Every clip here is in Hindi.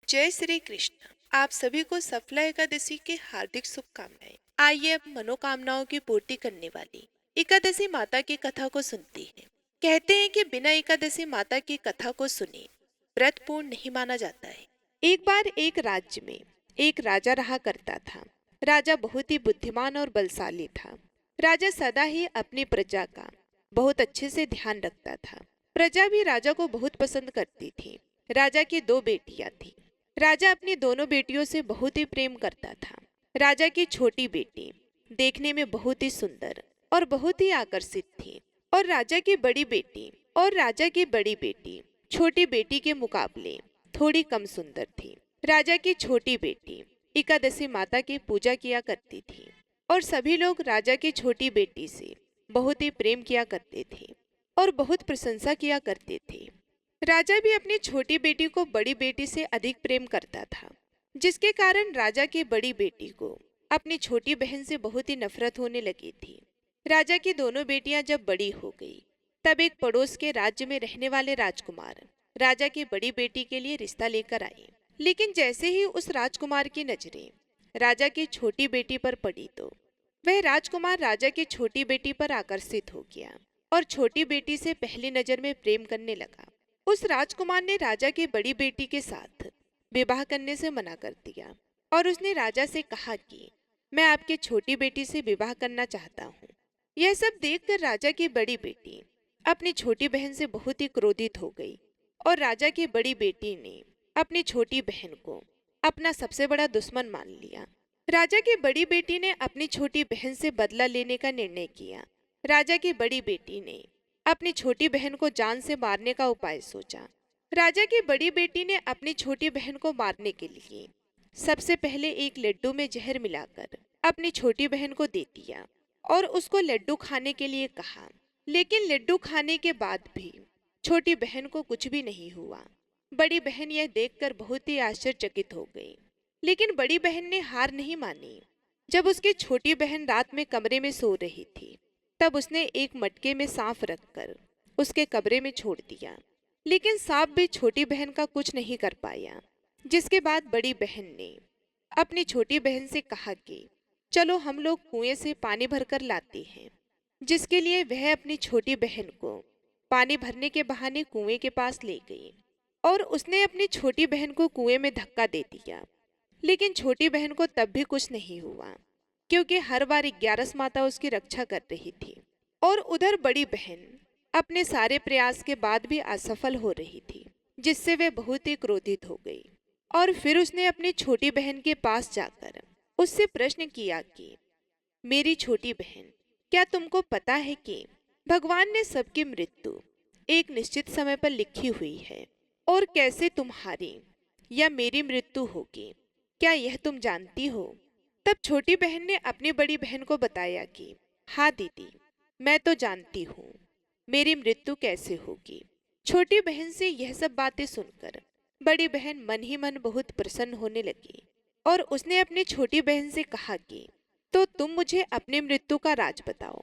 जय श्री कृष्ण। आप सभी को सफला एकादशी के हार्दिक शुभकामनाएं। आइए अब मनोकामनाओं की पूर्ति करने वाली एकादशी माता की कथा को सुनते हैं। कहते हैं कि बिना एकादशी माता की कथा को सुने व्रत पूर्ण नहीं माना जाता है। एक बार एक राज्य में एक राजा रहा करता था। राजा बहुत ही बुद्धिमान और बलशाली था। राजा सदा ही अपनी प्रजा का बहुत अच्छे से ध्यान रखता था। प्रजा भी राजा को बहुत पसंद करती थी। राजा की दो बेटियां थीं। राजा अपनी दोनों बेटियों से बहुत ही प्रेम करता था। राजा की छोटी बेटी देखने में बहुत ही सुंदर और बहुत ही आकर्षित थी, और राजा की बड़ी बेटी छोटी बेटी के मुकाबले थोड़ी कम सुंदर थी। राजा की छोटी बेटी एकादशी माता की पूजा किया करती थी, और सभी लोग राजा की छोटी बेटी से बहुत ही प्रेम किया करते थे और बहुत प्रशंसा किया करते थे। राजा भी अपनी छोटी बेटी को बड़ी बेटी से अधिक प्रेम करता था, जिसके कारण राजा की बड़ी बेटी को अपनी छोटी बहन से बहुत ही नफरत होने लगी थी। राजा की दोनों बेटियां जब बड़ी हो गई, तब एक पड़ोस के राज्य में रहने वाले राजकुमार राजा की बड़ी बेटी के लिए रिश्ता लेकर आए। लेकिन जैसे ही उस राजकुमार की नजरें राजा की छोटी बेटी पर पड़ी, तो वह राजकुमार राजा की छोटी बेटी पर आकर्षित हो गया और छोटी बेटी से पहली नजर में प्रेम करने लगा। उस राजकुमार ने राजा की बड़ी बेटी के साथ विवाह करने से मना कर दिया, और उसने राजा से कहा कि मैं आपकी छोटी बेटी से विवाह करना चाहता हूँ। यह सब देखकर राजा की बड़ी बेटी अपनी छोटी बहन से बहुत ही क्रोधित हो गई, और राजा की बड़ी बेटी ने अपनी छोटी बहन को अपना सबसे बड़ा दुश्मन मान लिया। राजा की बड़ी बेटी ने अपनी छोटी बहन से बदला लेने का निर्णय किया। राजा की बड़ी बेटी ने अपनी छोटी बहन को जान से मारने का उपाय सोचा। राजा की बड़ी बेटी ने अपनी छोटी बहन को मारने के लिए सबसे पहले एक लड्डू में जहर मिलाकर अपनी छोटी बहन को दे दिया और उसको लड्डू खाने के लिए कहा। लेकिन लड्डू खाने के बाद भी छोटी बहन को कुछ भी नहीं हुआ। बड़ी बहन यह देखकर बहुत ही आश्चर्यचकित हो गई, लेकिन बड़ी बहन ने हार नहीं मानी। जब उसकी छोटी बहन रात में कमरे में सो रही थी, तब उसने एक मटके में सांप रखकर उसके कमरे में छोड़ दिया। लेकिन सांप भी छोटी बहन का कुछ नहीं कर पाया। जिसके बाद बड़ी बहन ने अपनी छोटी बहन से कहा कि चलो हम लोग कुएं से पानी भरकर लाते हैं। जिसके लिए वह अपनी छोटी बहन को पानी भरने के बहाने कुएं के पास ले गई, और उसने अपनी छोटी बहन को कुएं में धक्का दे दिया। लेकिन छोटी बहन को तब भी कुछ नहीं हुआ, क्योंकि हर बार 11 माता उसकी रक्षा कर रही थी। और उधर बड़ी बहन अपने सारे प्रयास के बाद भी असफल हो रही थी, जिससे वह बहुत ही क्रोधित हो गई। और फिर उसने अपनी छोटी बहन के पास जाकर उससे प्रश्न किया कि मेरी छोटी बहन, क्या तुमको पता है कि भगवान ने सबकी मृत्यु एक निश्चित समय पर लिखी हुई है, और कैसे तुम्हारी या मेरी मृत्यु होगी, क्या यह तुम जानती हो? तब छोटी बहन ने अपनी बड़ी बहन को बताया कि हाँ दीदी, मैं तो जानती हूँ मेरी मृत्यु कैसे होगी। छोटी बहन से यह सब बातें सुनकर बड़ी बहन मन ही मन बहुत प्रसन्न होने लगी, और उसने अपनी छोटी बहन से कहा कि तो तुम मुझे अपनी मृत्यु का राज बताओ।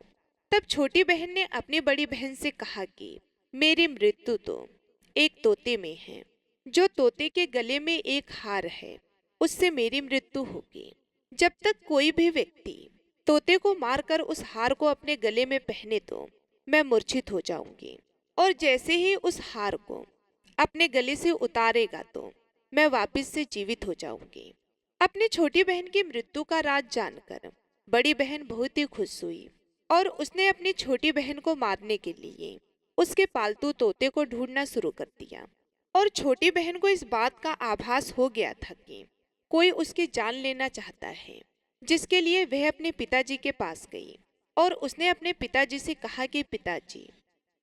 तब छोटी बहन ने अपनी बड़ी बहन से कहा कि मेरी मृत्यु तो एक तोते में है। जो तोते के गले में एक हार है, उससे मेरी मृत्यु होगी। जब तक कोई भी व्यक्ति तोते को मारकर उस हार को अपने गले में पहने, तो मैं मूर्छित हो जाऊंगी, और जैसे ही उस हार को अपने गले से उतारेगा, तो मैं वापस से जीवित हो जाऊंगी। अपनी छोटी बहन की मृत्यु का राज जानकर बड़ी बहन बहुत ही खुश हुई, और उसने अपनी छोटी बहन को मारने के लिए उसके पालतू तोते को ढूंढना शुरू कर दिया। और छोटी बहन को इस बात का आभास हो गया था कि कोई उसकी जान लेना चाहता है, जिसके लिए वह अपने पिताजी के पास गई, और उसने अपने पिताजी से कहा कि पिताजी,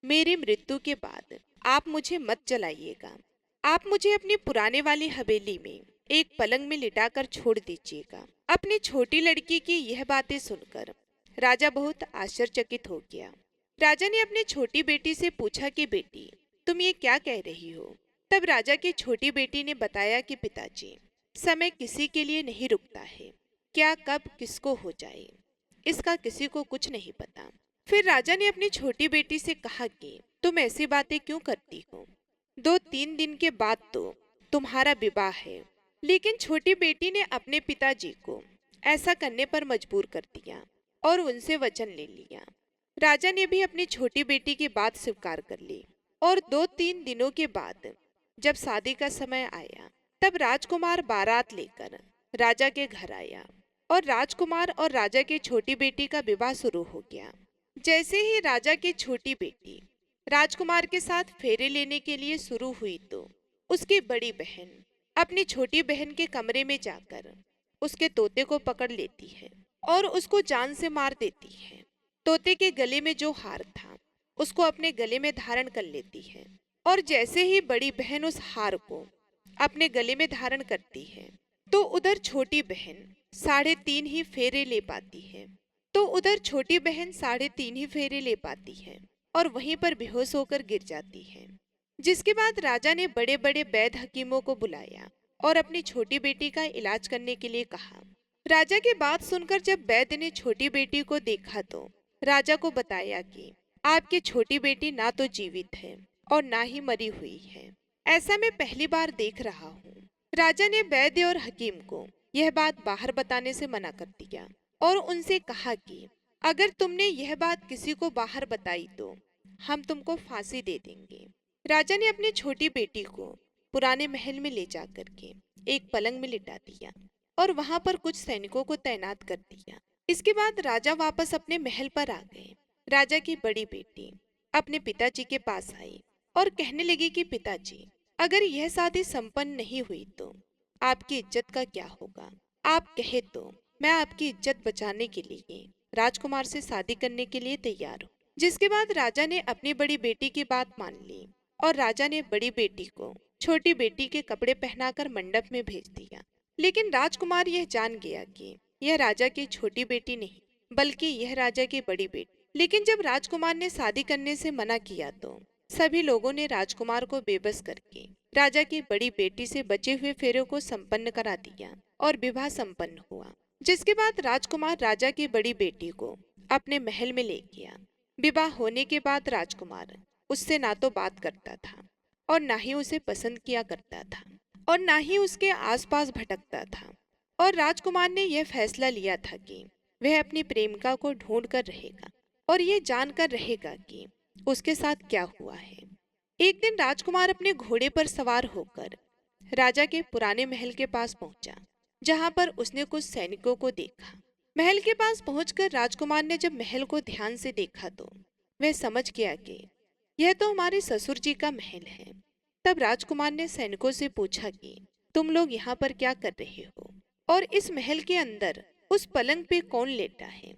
मेरी मृत्यु के बाद आप मुझे मत जलाइएगा। आप मुझे अपनी पुराने वाली हवेली में एक पलंग में लिटाकर छोड़ दीजिएगा। अपनी छोटी लड़की की यह बातें सुनकर राजा बहुत आश्चर्यचकित हो गया। राजा ने अपनी छोटी बेटी से पूछा कि बेटी, तुम ये क्या कह रही हो? तब राजा की छोटी बेटी ने बताया कि पिताजी, समय किसी के लिए नहीं रुकता है। क्या कब किसको हो जाए, इसका किसी को कुछ नहीं पता। फिर राजा ने अपनी छोटी बेटी से कहा कि तुम ऐसी बातें क्यों करती हो? 2-3 दिन के बाद तो तुम्हारा विवाह है। लेकिन छोटी बेटी ने अपने पिताजी को ऐसा करने पर मजबूर कर दिया और उनसे वचन ले लिया। राजा ने भी अपनी छोटी बेटी की बात स्वीकार कर ली और 2-3 दिनों के बाद जब शादी का समय आया, तब राजकुमार बारात लेकर राजा के घर आया और राजकुमार और राजा की छोटी बेटी का विवाह शुरू हो गया। जैसे ही राजा की छोटी बेटी राजकुमार के साथ फेरे लेने के लिए शुरू हुई, तो उसकी बड़ी बहन अपनी छोटी बहन के कमरे में जाकर उसके तोते को पकड़ लेती है और उसको जान से मार देती है। तोते के गले में जो हार था उसको अपने गले में धारण कर लेती है और जैसे ही बड़ी बहन उस हार को अपने गले में धारण करती है, तो उधर छोटी बहन 3.5 ही फेरे ले पाती है। और वहीं पर बेहोश होकर गिर जाती है। जिसके बाद राजा ने बड़े बड़े वैद्य हकीमों को बुलाया और अपनी छोटी बेटी का इलाज करने के लिए कहा। राजा की बात सुनकर जब वैद्य ने छोटी बेटी को देखा, तो राजा को बताया कि आपकी छोटी बेटी ना तो जीवित है और ना ही मरी हुई है। ऐसा मैं पहली बार देख रहा हूँ। राजा ने वैद्य और हकीम को यह बात बाहर बताने से मना कर दिया और उनसे कहा कि अगर तुमने यह बात किसी को बाहर बताई तो हम तुमको फांसी दे देंगे। राजा ने अपनी छोटी बेटी को पुराने महल में ले जाकर के एक पलंग में लिटा दिया और वहां पर कुछ सैनिकों को तैनात कर दिया। इसके बाद राजा वापस अपने महल पर आ गए। राजा की बड़ी बेटी अपने पिताजी के पास आई और कहने लगी कि पिताजी, अगर यह शादी संपन्न नहीं हुई तो आपकी इज्जत का क्या होगा? आप कहे तो मैं आपकी इज्जत बचाने के लिए राजकुमार से शादी करने के लिए तैयार हूँ। जिसके बाद राजा ने अपनी बड़ी बेटी की बात मान ली और राजा ने बड़ी बेटी को छोटी बेटी के कपड़े पहनाकर मंडप में भेज दिया। लेकिन राजकुमार यह जान गया कि यह राजा की छोटी बेटी नहीं, बल्कि यह राजा की बड़ी बेटी। लेकिन जब राजकुमार ने शादी करने से मना किया, तो सभी लोगों ने राजकुमार को बेबस करके राजा की बड़ी बेटी से बचे हुए फेरों को संपन्न करा दिया और विवाह संपन्न हुआ। जिसके बाद राजकुमार राजा की बड़ी बेटी को अपने महल में ले गया। विवाह होने के बाद राजकुमार उससे ना तो बात करता था और ना ही उसे पसंद किया करता था और ना ही उसके आसपास भटकता था। और राजकुमार ने यह फैसला लिया था कि वह अपनी प्रेमिका को ढूंढ कर रहेगा और ये जानकर रहेगा कि उसके साथ क्या हुआ है। एक दिन राजकुमार अपने घोड़े पर सवार होकर राजा के पुराने महल के पास पहुंचा, जहां पर उसने कुछ सैनिकों को देखा। महल के पास पहुंचकर राजकुमार ने जब महल को ध्यान से देखा, तो वह समझ गया कि यह तो हमारे ससुर जी का महल है। तब राजकुमार ने सैनिकों से पूछा कि तुम लोग यहाँ पर क्या कर रहे हो और इस महल के अंदर उस पलंग पे कौन लेटा है?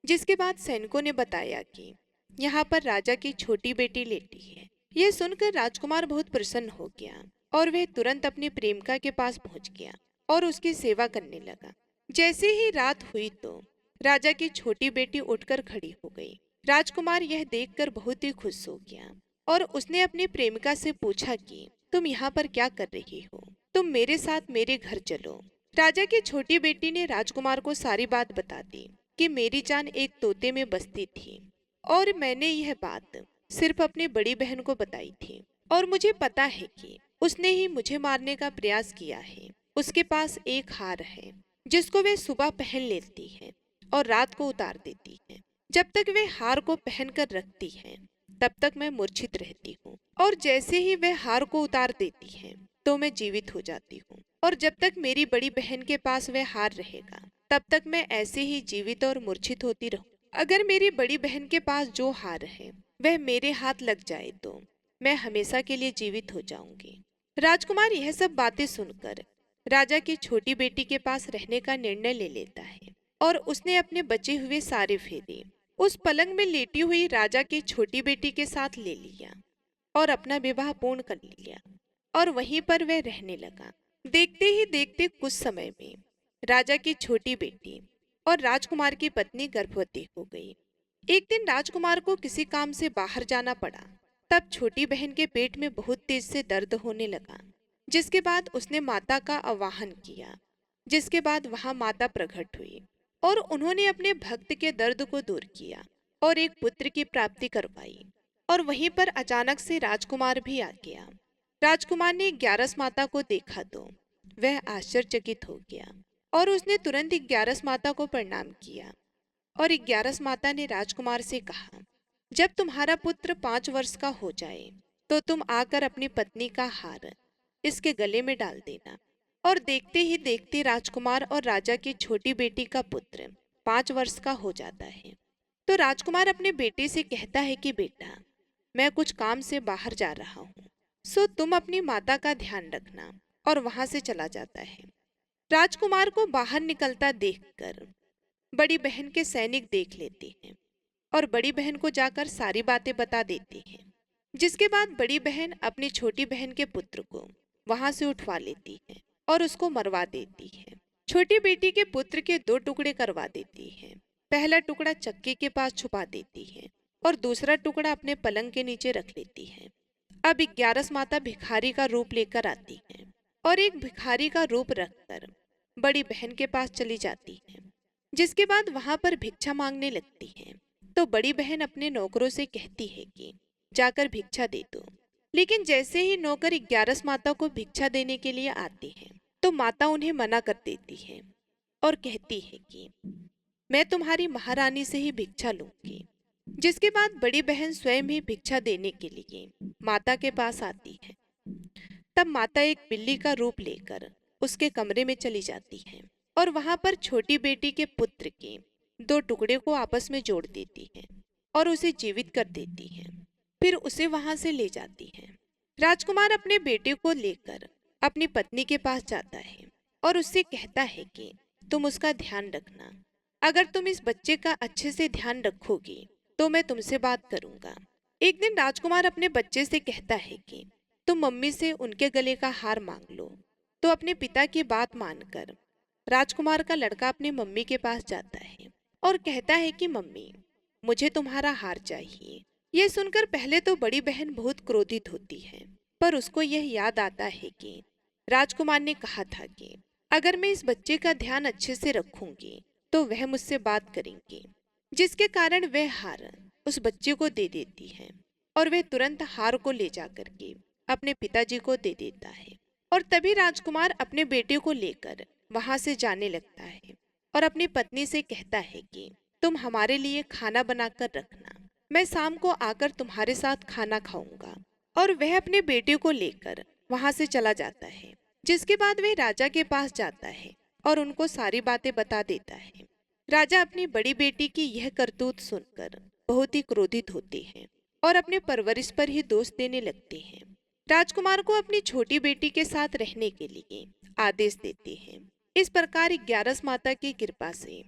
जिसके बाद सैनिकों ने बताया कि यहाँ पर राजा की छोटी बेटी लेटी है। यह सुनकर राजकुमार बहुत प्रसन्न हो गया और वह तुरंत अपनी प्रेमिका के पास पहुंच गया और उसकी सेवा करने लगा। जैसे ही रात हुई, तो राजा की छोटी बेटी उठकर खड़ी हो गई। राजकुमार यह देखकर बहुत ही खुश हो गया और उसने अपनी प्रेमिका से पूछा कि तुम यहाँ पर क्या कर रही हो? तुम मेरे साथ मेरे घर चलो। राजा की छोटी बेटी ने राजकुमार को सारी बात बता दी कि मेरी जान एक तोते में बसती थी और मैंने यह बात सिर्फ अपनी बड़ी बहन को बताई थी और मुझे पता है कि उसने ही मुझे मारने का प्रयास किया है। उसके पास एक हार है जिसको वह सुबह पहन लेती है और रात को उतार देती है। जब तक वह हार को पहनकर रखती है, तब तक मैं मूर्छित रहती हूँ और जैसे ही वह हार को उतार देती है, तो मैं जीवित हो जाती हूँ। और जब तक मेरी बड़ी बहन के पास वह हार रहेगा, तब तक मैं ऐसे ही जीवित और मूर्छित होती रहूँ। अगर मेरी बड़ी बहन के पास जो हार है वह मेरे हाथ लग जाए, तो मैं हमेशा के लिए जीवित हो जाऊंगी। राजकुमार यह सब बातें सुनकर राजा की छोटी बेटी के पास रहने का निर्णय ले लेता है और उसने अपने बचे हुए सारे फेरे उस पलंग में लेटी हुई राजा की छोटी बेटी के साथ ले लिया और अपना विवाह पूर्ण कर लिया और वहीं पर वह रहने लगा। देखते ही देखते कुछ समय में राजा की छोटी बेटी और राजकुमार की पत्नी गर्भवती हो गई। एक दिन राजकुमार को किसी काम से बाहर जाना पड़ा। तब छोटी बहन के पेट में बहुत तेज से दर्द होने लगा, जिसके बाद उसने माता का आवाहन किया। जिसके बाद वहां माता प्रकट हुई और उन्होंने अपने भक्त के दर्द को दूर किया और एक पुत्र की प्राप्ति करवाई। और वहीं पर अचानक से राजकुमार भी आ गया राजकुमार ने ग्यारस माता को देखा तो वह आश्चर्यचकित हो गया और उसने तुरंत ग्यारस माता को प्रणाम किया। और ग्यारस माता ने राजकुमार से कहा, जब तुम्हारा पुत्र 5 वर्ष का हो जाए तो तुम आकर अपनी पत्नी का हार इसके गले में डाल देना। और देखते ही देखते राजकुमार और राजा की छोटी बेटी का पुत्र 5 वर्ष का हो जाता है। तो राजकुमार अपने बेटे से कहता है कि बेटा, मैं कुछ काम से बाहर जा रहा हूँ, सो तुम अपनी माता का ध्यान रखना। और वहां से चला जाता है। राजकुमार को बाहर निकलता देखकर बड़ी बहन के सैनिक देख लेते हैं और बड़ी बहन को जाकर सारी बातें बता देते हैं। जिसके बाद बड़ी बहन अपनी छोटी बहन के पुत्र को वहां से उठवा लेती है और उसको मरवा देती है। छोटी बेटी के पुत्र के 2 टुकड़े करवा देती है। पहला टुकड़ा चक्की के पास छुपा देती है और दूसरा टुकड़ा अपने पलंग के नीचे रख लेती है। अब 11 माता भिखारी का रूप लेकर आती है और एक भिखारी का रूप रखकर बड़ी बहन के पास चली जाती है। जिसके बाद वहां पर भिक्षा मांगने लगती है। तो बड़ी बहन अपने नौकरों से कहती है कि जाकर भिक्षा दे दो। लेकिन जैसे ही नौकर 11 माता को भिक्षा देने के लिए आते हैं तो माता उन्हें मना कर देती है और कहती है कि मैं तुम्हारी महारानी से ही भिक्षा लूंगी। जिसके बाद बड़ी बहन स्वयं ही भिक्षा देने के लिए माता के पास आती है। तब माता एक बिल्ली का रूप लेकर उसके कमरे में चली जाती है और वहां पर छोटी बेटी के पुत्र के 2 टुकड़े को आपस में जोड़ देती है और उसे जीवित कर देती है। फिर उसे वहां से ले जाती है। राजकुमार अपने बेटे को लेकर अपनी पत्नी के पास जाता है और उससे कहता है कि तुम उसका ध्यान रखना। अगर तुम इस बच्चे का अच्छे से ध्यान रखोगी तो मैं तुमसे बात करूंगा। एक दिन राजकुमार अपने बच्चे से कहता है कि तुम मम्मी से उनके गले का हार मांग लो। तो अपने पिता की बात मानकर राजकुमार का लड़का अपनी मम्मी के पास जाता है और कहता है कि मम्मी, मुझे तुम्हारा हार चाहिए। यह सुनकर पहले तो बड़ी बहन बहुत क्रोधित होती है, पर उसको यह याद आता है कि राजकुमार ने कहा था कि अगर मैं इस बच्चे का ध्यान अच्छे से रखूंगी तो वह मुझसे बात करेंगे। जिसके कारण वह हार उस बच्चे को दे देती है और वह तुरंत हार को ले जाकर के अपने पिताजी को दे देता है। और तभी राजकुमार अपने बेटे को लेकर वहां से जाने लगता है और अपनी पत्नी से कहता है कि तुम हमारे लिए खाना बनाकर रखना, मैं शाम को आकर तुम्हारे साथ खाना खाऊंगा। और वह अपने बेटे को लेकर वहां से चला जाता है। जिसके बाद वह राजा के पास जाता है और उनको सारी बातें बता देता है। राजा अपनी बड़ी बेटी की यह करतूत सुनकर बहुत ही क्रोधित होते हैं और अपने परवरिश पर ही दोष देने लगते हैं। राजकुमार को अपनी छोटी बेटी के साथ रहने के लिए आदेश देते हैं। इस प्रकार 11 माता की कृपा से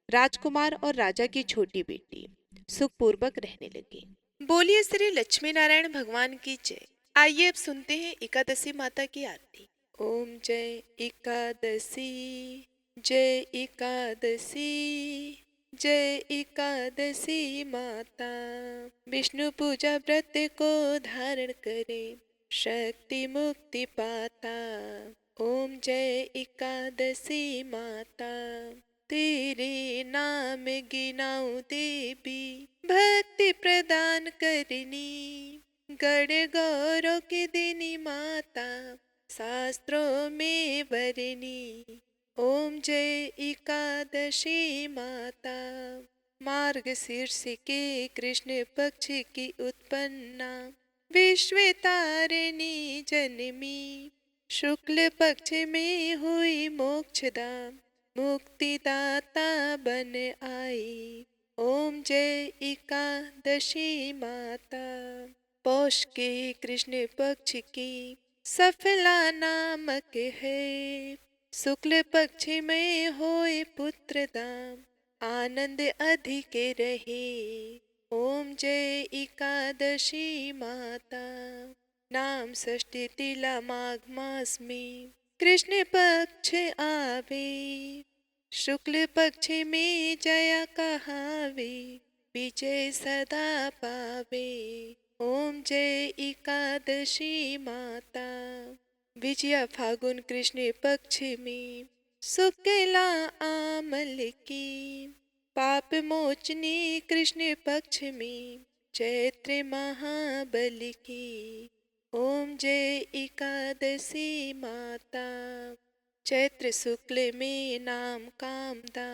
राजकुमार और राजा की छोटी बेटी सुखपूर्वक रहने लगी। बोलिए श्री लक्ष्मी नारायण भगवान की जय। आइए अब सुनते हैं एकादशी माता की आरती। ओम जय एकादशी, जय एकादशी, जय एकादशी माता। विष्णु पूजा व्रत को धारण करे, शक्ति मुक्ति पाता। ओम जय एकादशी माता, तेरे नाम गिनाऊं देवी, भक्ति प्रदान करनी। गण गौरव की देनी माता, शास्त्रों में वरनी। ओम जय एकादशी माता, मार्गशीर्ष के कृष्ण पक्ष की उत्पन्ना, विश्व तारिणी जन्मी। शुक्ल पक्ष में हुई मोक्षदा, मुक्तिदाता बन आई। ओम जय एकादशी माता, पौष के कृष्ण पक्ष की सफला नामक है। शुक्ल पक्ष में होए पुत्रदाम, आनंद अधिक रहे। ओम जय एकादशी माता, नाम षष्ठी तिला माघ मास में कृष्ण पक्ष आवे। शुक्ल पक्ष में जया कहावे, विजय सदा पावे। ओम जय एकादशी माता, विजया फागुन कृष्ण पक्ष में शुक्ला आमल की। पाप मोचनी कृष्ण पक्ष में चैत्र महाबल की। ओम जय एकादशी माता, चैत्र शुक्ल में नाम कामदा,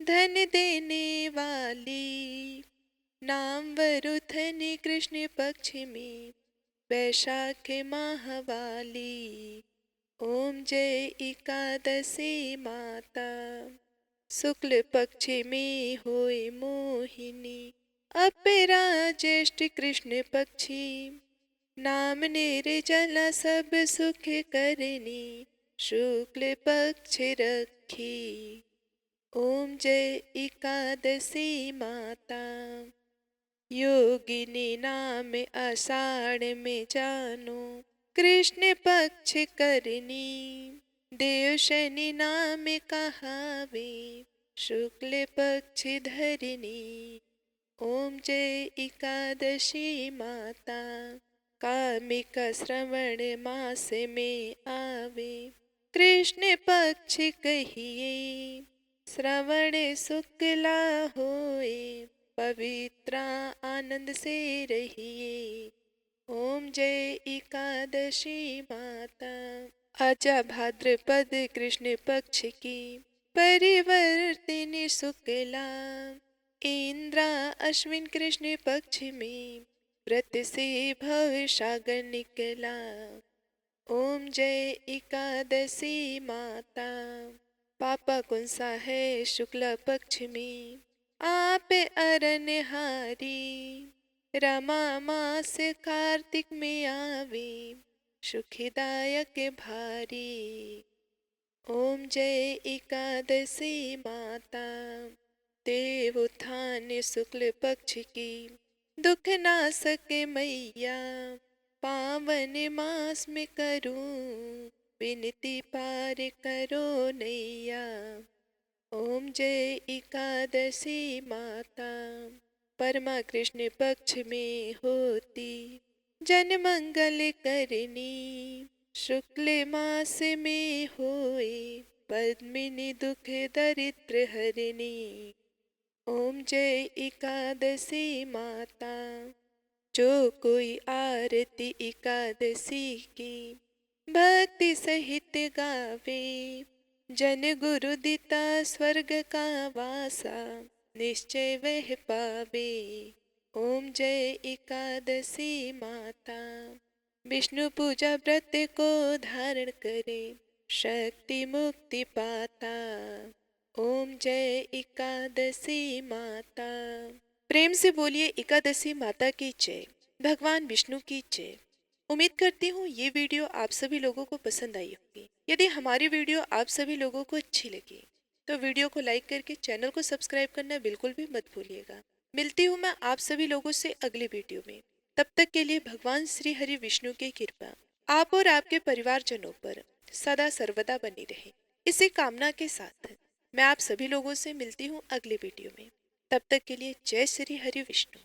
धन देने वाली, नाम वरुथन कृष्ण पक्ष में, वैशाख माह वाली। ओम जय एकादशी माता, शुक्ल पक्ष में होए मोहिनी, अपरा ज्येष्ठ कृष्ण पक्षी, नाम निर्जला सब सुख करनी, शुक्ल पक्ष रखी। ओम जय एकादशी माता, योगिनी नाम आषाढ़ में जानो, कृष्ण पक्ष करनी, देव शनि नाम कहावे, शुक्ल पक्ष धरनी। ओम जय एकादशी माता, कामिका श्रवण मास में आवे, कृष्ण पक्ष कहिए, श्रवण शुक्ला होए, पवित्रा आनंद से रहिए। ओम जय एकादशी माता, आजा भाद्रपद कृष्ण पक्ष की, परिवर्तिनी शुक्ला, इंद्रा अश्विन कृष्ण पक्ष में, व्रत से भव सागर निकला। ओम जय एकादशी माता, पापा कुंसा है शुक्ला पक्ष में, आप अरनहारी, रमा मास कार्तिक में आवे, सुखदायक भारी। ओम जय एकादशी माता, देव उत्थान शुक्ल पक्ष की, दुख नाशक मैया, पावन मास में करूं, विनती पार करो नैया। ओम जय एकादशी माता, परमा कृष्ण पक्ष में होती, जन मंगल करनी, शुक्ल मास में होए, पद्मिनी दुख दरिद्र हरनी। ओम जय एकादशी माता, जो कोई आरती एकादशी की, भक्ति सहित गावे, जन गुरु दिता स्वर्ग का वासा, निश्चय वह पावे। ओम जय एकादशी माता, विष्णु पूजा व्रत को धारण करे, शक्ति मुक्ति पाता। ओम जय एकादशी माता। प्रेम से बोलिए एकादशी माता की जय, भगवान विष्णु की जय। उम्मीद करती हूँ ये वीडियो आप सभी लोगों को पसंद आई होगी। यदि हमारी वीडियो आप सभी लोगों को अच्छी लगी तो वीडियो को लाइक करके चैनल को सब्सक्राइब करना बिल्कुल भी मत भूलिएगा। मिलती हूँ मैं आप सभी लोगों से अगली वीडियो में। तब तक के लिए भगवान श्री हरि विष्णु की कृपा आप और आपके परिवारजनों पर सदा सर्वदा बनी रहे, इसी कामना के साथ मैं आप सभी लोगों से मिलती हूँ अगली वीडियो में। तब तक के लिए जय श्री हरि विष्णु।